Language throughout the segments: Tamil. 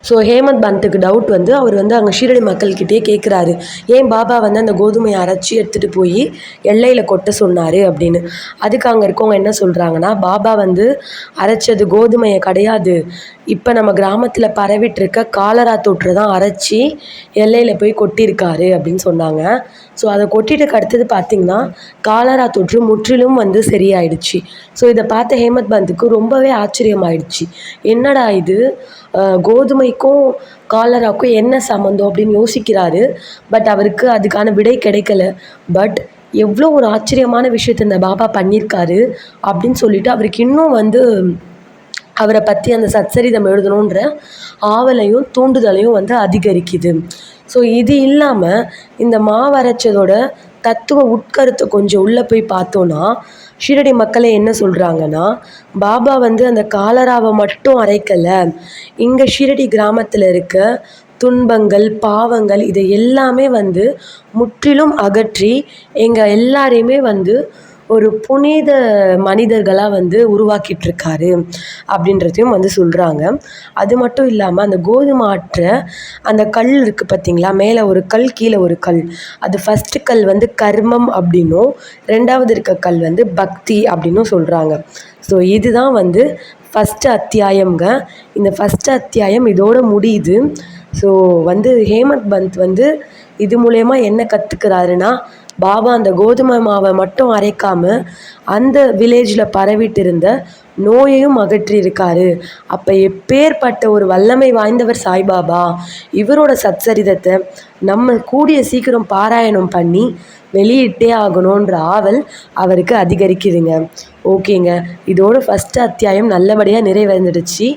ஸோ ஹேமந்த் பந்துக்கு டவுட் வந்து அவர் வந்து அங்கே ஷீரடி மக்கள்கிட்டயே கேட்குறாரு, ஏன் பாபா வந்து அந்த கோதுமையை அரைச்சி எடுத்துகிட்டு போய் எல்லையில் கொட்ட சொன்னார் அப்படின்னு. அதுக்கு அங்கே இருக்கவங்க என்ன சொல்கிறாங்கன்னா, பாபா வந்து அரைச்சது கோதுமையை கிடையாது, இப்போ நம்ம கிராமத்தில் பரவிட்டு இருக்க காலரா தொற்று தான் அரைச்சி எல்லையில் போய் கொட்டியிருக்காரு அப்படின்னு சொன்னாங்க. ஸோ அதை கொட்டிட்டுக்கு அடுத்தது பார்த்திங்கன்னா காலரா தொற்று முற்றிலும் வந்து சரியாயிடுச்சு. ஸோ இதை பார்த்த ஹேமந்த் பந்துக்கு ரொம்பவே ஆச்சரியமாயிடுச்சு. என்னடா இது, கோதுமைக்கும் காலராக்கும் என்ன சம்மந்தம் அப்படின்னு யோசிக்கிறாரு. பட் அவருக்கு அதுக்கான விடை கிடைக்கல. பட் எவ்வளோ ஒரு ஆச்சரியமான விஷயத்த இந்த பாபா பண்ணியிருக்காரு அப்படின்னு சொல்லிட்டு அவருக்கு இன்னும் வந்து அவரை பற்றி அந்த சச்சரிதம் எழுதணுன்ற ஆவலையும் தூண்டுதலையும் வந்து அதிகரிக்குது. ஸோ இது இல்லாமல் இந்த மாவரைச்சதோட தத்துவ உட்கருத்தை கொஞ்சம் உள்ளே போய் பார்த்தோன்னா, ஷீரடி மக்களே என்ன சொல்கிறாங்கன்னா, பாபா வந்து அந்த காலராவை மட்டும் அரைக்கலை, இங்கே ஷீரடி கிராமத்தில் இருக்க துன்பங்கள் பாவங்கள் இதை எல்லாமே வந்து முற்றிலும் அகற்றி எங்கள் எல்லாரையுமே வந்து ஒரு புனித மனிதர்களாக வந்து உருவாக்கிட்டுருக்காரு அப்படின்றதையும் வந்து சொல்கிறாங்க. அது மட்டும் இல்லாமல் அந்த கோதுமை ஆட்டுற அந்த கல் இருக்குது பார்த்திங்களா, மேலே ஒரு கல் கீழே ஒரு கல், அது ஃபஸ்ட்டு கல் வந்து கர்மம் அப்படின்னும், ரெண்டாவது இருக்க கல் வந்து பக்தி அப்படின்னும் சொல்கிறாங்க. ஸோ இதுதான் வந்து ஃபஸ்ட்டு அத்தியாயம்ங்க. இந்த ஃபஸ்ட்டு அத்தியாயம் இதோடு முடியுது. ஸோ வந்து ஹேமந்த் பந்த் வந்து இது மூலயமா என்ன கற்றுக்கிறாருன்னா, பாபா அந்த கோதுமை மாவை மட்டும் அரைக்காமல் அந்த வில்லேஜில் பரவிட்டு இருந்த நோயையும் அகற்றியிருக்காரு. அப்போ எப்பேற்பட்ட ஒரு வல்லமை வாய்ந்தவர் சாய்பாபா. இவரோட சச்சரிதத்தை நம்ம கூடிய சீக்கிரம் பாராயணம் பண்ணி வெளியிட்டே ஆகணுன்ற ஆவல் அவருக்கு அதிகரிக்குதுங்க. ஓகேங்க, இதோட ஃபஸ்ட்டு அத்தியாயம் நல்லபடியாக நிறைவடைந்துடுச்சு.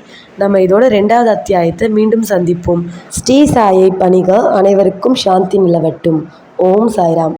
நம்ம இதோட 2வது அத்தியாயத்தை மீண்டும் சந்திப்போம். ஸ்ரீ சாயை பணிக, அனைவருக்கும் சாந்தி நிலவட்டும். ஓம் சாய்ராம்.